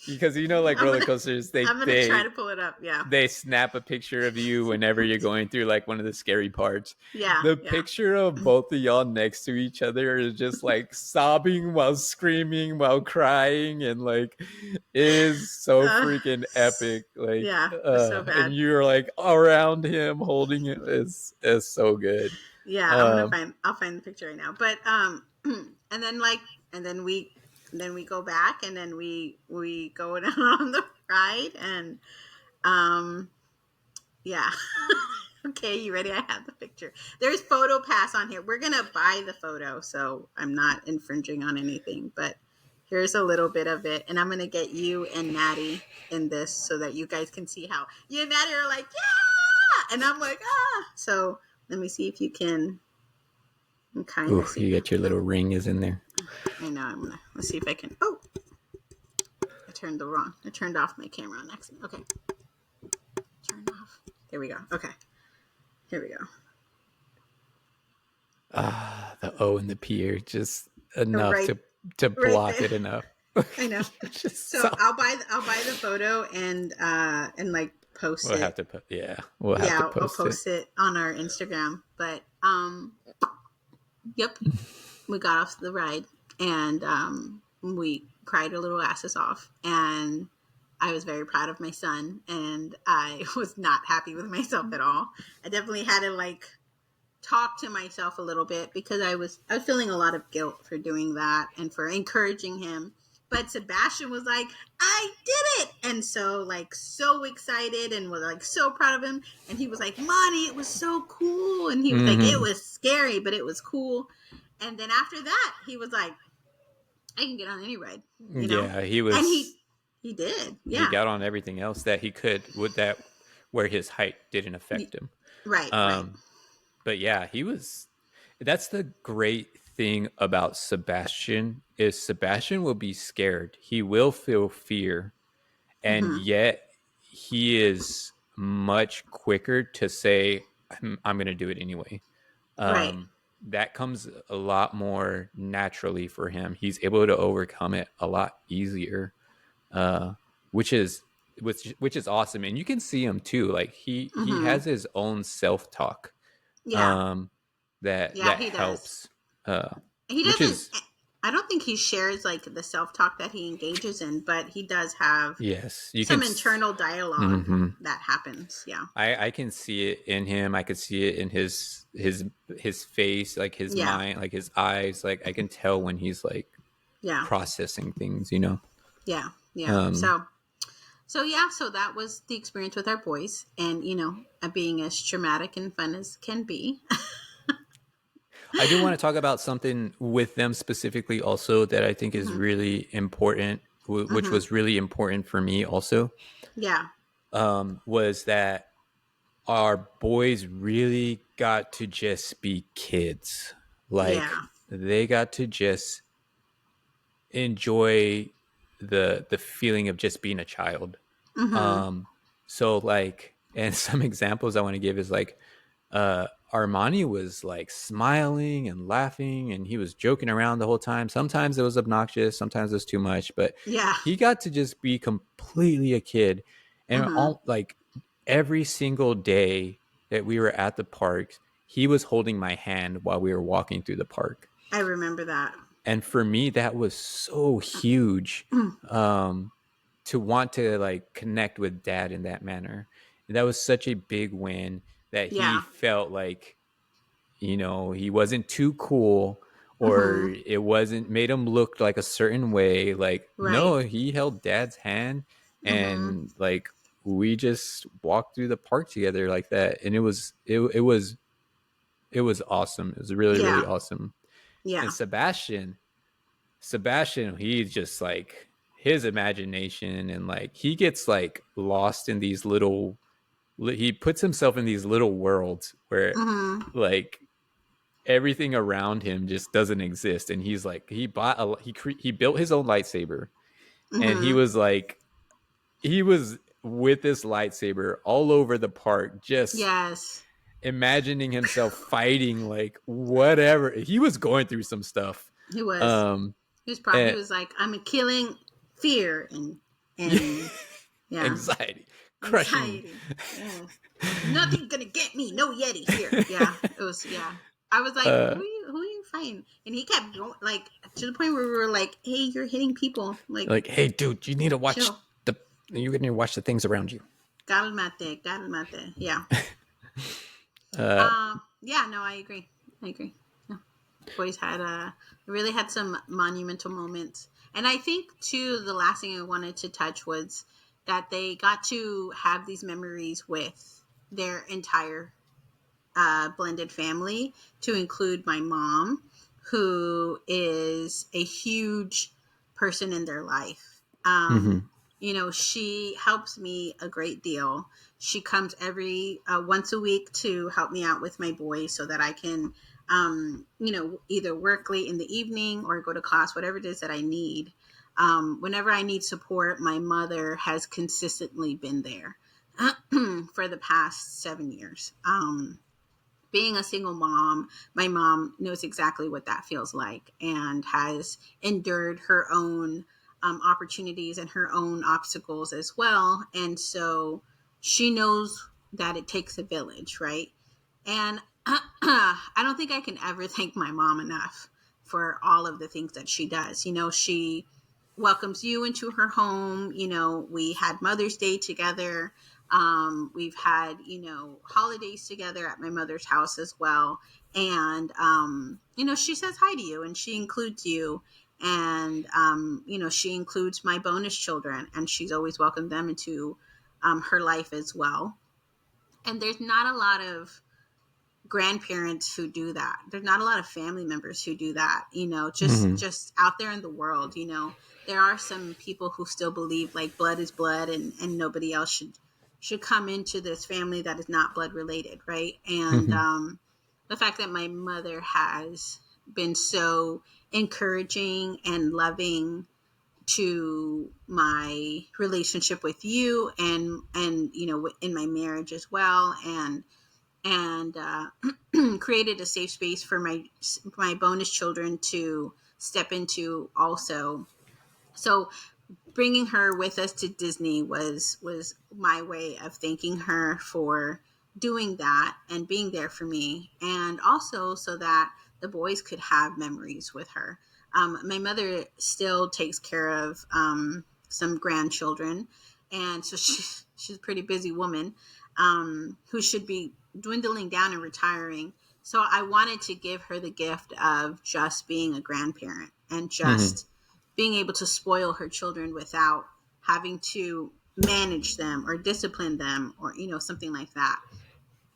because like roller coasters, I'm gonna try to pull it up. Yeah, they snap a picture of you whenever you're going through like one of the scary parts. Yeah, the picture of both of y'all next to each other is just like sobbing while screaming while crying, and like is so freaking epic. Like, so bad. And you're like around him holding it. It's so good. Yeah, I'll find the picture right now. But and then we go back and then we go down on the ride and yeah. Okay, you ready? I have the picture. There's Photo Pass on here. We're gonna buy the photo, so I'm not infringing on anything, but here's a little bit of it, and I'm gonna get you and Maddie in this so that you guys can see how you and Maddie are like, yeah, and I'm like, ah. So let me see if you can kind of see. You got your little ring is in there. I know. Let's see if I can. Oh, I turned off my camera on accident. Okay. Turn off. There we go. Okay. Here we go. The O and the P are just enough to block it enough. I know. Just So so I'll buy the photo and like post we'll have it. to put we'll have to Yeah, I'll post it. post it on our Instagram. But yep, we got off the ride and we cried our little asses off, and I was very proud of my son, and I was not happy with myself at all. I definitely had to like talk to myself a little bit because I was feeling a lot of guilt for doing that and for encouraging him. But Sebastian was like, I did it. And so like so excited and was like so proud of him. And he was like, Monty, it was so cool. And he was like, it Hmm. was scary, but it was cool. And then after that, he was like, I can get on any ride, you know? Yeah, he And was. he did. He Yeah. got on everything else that he could with that, where his height didn't affect him. Right, right. Um, but yeah, he was. That's the great thing about Sebastian is Sebastian will be scared. He will feel fear, and Mm-hmm. yet he is much quicker to say, I'm going to do it anyway. Right. um, that comes a lot more naturally for him. He's able to overcome it a lot easier, uh, which is which is awesome. And you can see him too. Like he Mm-hmm. has his own self talk, Yeah. um, Yeah, that he does. helps. Uh, He which doesn't, is I don't think he shares like the self-talk that he engages in, but he does have yes, you can. some internal dialogue Mm-hmm. that happens. Yeah. I can see it in him. I could see it in his face, like his Yeah. mind, like his eyes. Like I can tell when he's like Yeah. processing things, you know. Yeah. Yeah. Um, So yeah, so that was the experience with our boys, and being as traumatic and fun as can be. I do want to talk about something with them specifically, also that I think is Hmm. really important, which Hmm. was really important for me. Also, Yeah. was that our boys really got to just be kids. Like Yeah. they got to just enjoy the feeling of just being a child. Hmm. So like, and some examples I want to give is like, Armani was like smiling and laughing and he was joking around the whole time. Sometimes it was obnoxious, sometimes it was too much, but Yeah. he got to just be completely a kid. And Hmm. all like every single day that we were at the parks, he was holding my hand while we were walking through the park. I remember that. And for me, that was so huge. Um, to want to like connect with dad in that manner. And that was such a big win that he Yeah. felt like, he wasn't too cool or Hmm. it wasn't made him look like a certain way. Like, Right. no, he held dad's hand Hmm. and like we just walked through the park together like that. And it was awesome. It was really, really Yeah. awesome. And Yeah. Sebastian, he's just like his imagination and like he gets like lost in these little. He puts himself in these little worlds where Hmm. like everything around him just doesn't exist, and he's like he built his own lightsaber, and he Hmm. was like he was with this lightsaber all over the park, just Yes. imagining himself fighting like whatever. He was going through some stuff. He was. Um, He and was like, I'm killing fear yeah, and yeah, anxiety, crushing. anxiety. Yeah. Nothing's gonna get me. No Yeti here. Yeah. It was yeah. I was like, uh, who are you fighting? And he kept going like to the point where we were like, hey, you're hitting people. Like, like, hey, dude, you need to watch chill. the things around you. Calmate, calmate. Yeah. Uh, Yeah, no, I agree. I agree. Yeah. Boys had really had some monumental moments. And I think too the last thing I wanted to touch was that they got to have these memories with their entire blended family, to include my mom, who is a huge person in their life. mhm. She helps me a great deal. She comes every once a week to help me out with my boys so that I can, either work late in the evening or go to class, whatever it is that I need. Whenever I need support, my mother has consistently been there for the past 7 years. Being a single mom, my mom knows exactly what that feels like and has endured her own opportunities and her own obstacles as well. And so she knows that it takes a village, right? And I don't think I can ever thank my mom enough for all of the things that she does. She welcomes you into her home. We had Mother's Day together. We've had, holidays together at my mother's house as well. And, she says hi to you and she includes you. And, she includes my bonus children and she's always welcomed them into her life as well. And there's not a lot of grandparents who do that. There's not a lot of family members who do that, just out there in the world. There are some people who still believe like blood is blood and nobody else should come into this family that is not blood related, right? And the fact that my mother has been so encouraging and loving to my relationship with you and in my marriage as well, and created a safe space for my bonus children to step into also. So bringing her with us to Disney was my way of thanking her for doing that and being there for me, and also so that the boys could have memories with her. My mother still takes care of some grandchildren, and so she's a pretty busy woman who should be dwindling down and retiring. So I wanted to give her the gift of just being a grandparent and just being able to spoil her children without having to manage them or discipline them or, something like that.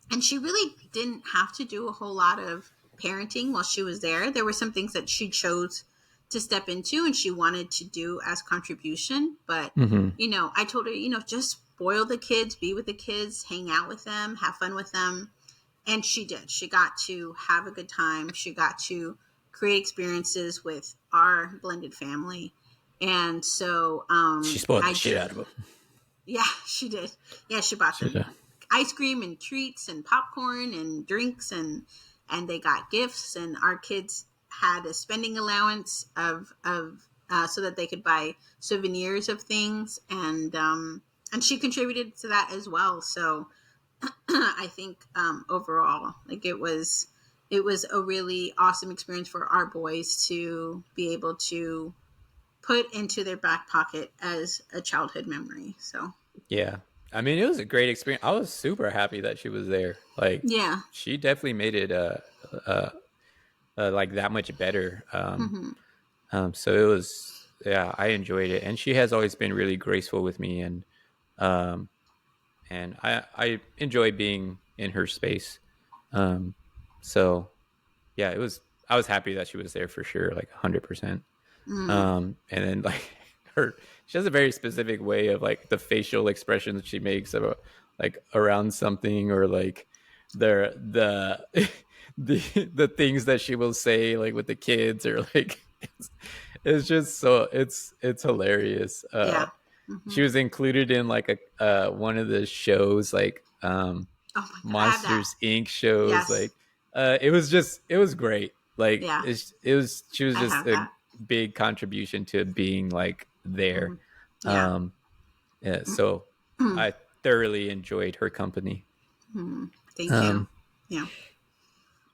And she really didn't have to do a whole lot of parenting while she was there. There were some things that she chose to step into and she wanted to do as contribution. But, I told her, just spoil the kids, be with the kids, hang out with them, have fun with them. And she did. She got to have a good time. She got to create experiences with our blended family. And so She spoiled the shit out of them. Yeah, she did. Yeah, she bought them ice cream and treats and popcorn and drinks and they got gifts, and our kids had a spending allowance of so that they could buy souvenirs of things, and she contributed to that as well. So I think overall, like it was a really awesome experience for our boys to be able to put into their back pocket as a childhood memory. So Yeah. I mean, it was a great experience. I was super happy that she was there. Like, yeah. she definitely made it like that much better. So it was, yeah, I enjoyed it, and she has always been really graceful with me, um, and I enjoy being in her space. Um, so yeah, it was. I was happy that she was there for sure, like 100%. And then like she has a very specific way of like the facial expressions she makes about like around something, or like the the things that she will say like with the kids, or like it's just so it's hilarious. Yeah. She was included in like a one of the shows, like Oh my god, I have that. Monsters Inc. shows. Yes. Like it was great. Like Yeah, it was she was I just have a that. big contribution to being like there. Yeah. Yeah, so I thoroughly enjoyed her company. Thank you. Um, Yeah.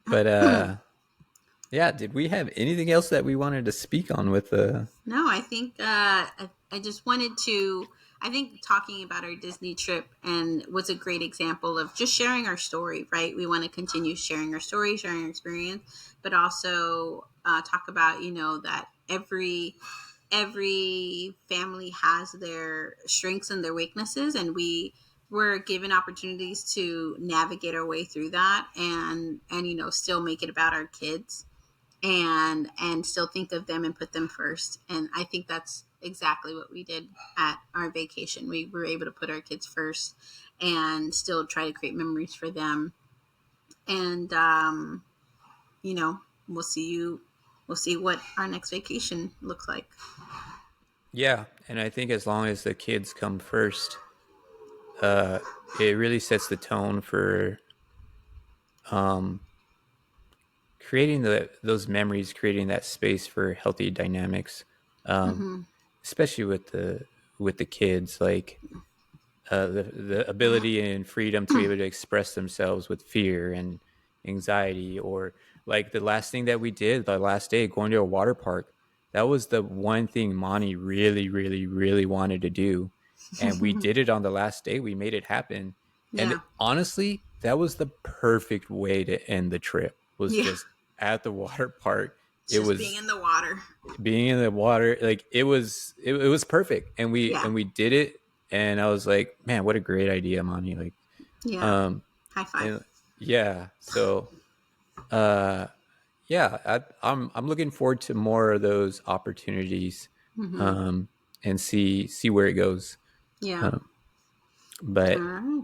but yeah, did we have anything else that we wanted to speak on with No, I think I just wanted to. I think talking about our Disney trip and was a great example of just sharing our story. Right, we want to continue sharing our story, sharing our experience, but also talk about that every family has their strengths and their weaknesses, and we were given opportunities to navigate our way through that and still make it about our kids and still think of them and put them first. And I think that's exactly what we did at our vacation. We were able to put our kids first and still try to create memories for them. And you know, we'll see what our next vacation looks like. yeah, and I think as long as the kids come first, it really sets the tone for um creating those memories, creating that space for healthy dynamics. Um, Mm-hmm. especially with the kids, like the ability and freedom to be able to express themselves with fear and anxiety, or like the last thing that we did the last day, going to a water park. That was the one thing Monty really, really, really wanted to do, and we did it on the last day. We made it happen, and Yeah. honestly, that was the perfect way to end the trip. Was Yeah. just at the water park. It Just being was in the water. being in the water, like it was perfect, and we Yeah. did it. And I was like, man, what a great idea, Monty. Like, Yeah. um High five. and yeah, so uh yeah, I'm looking forward to more of those opportunities, Mm-hmm. um and see where it goes. Yeah. um All but right.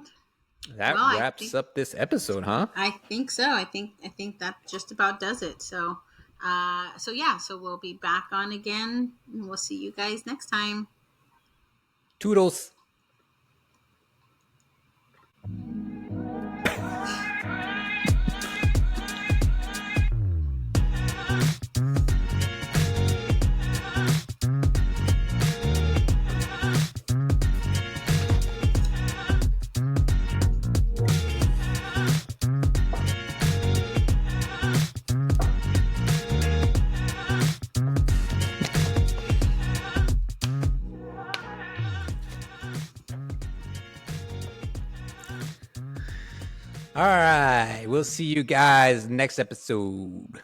that Well, wraps up this episode, huh? I think so. I think that just about does it. So so yeah, so we'll be back on again and we'll see you guys next time. Toodles. All right, we'll see you guys next episode.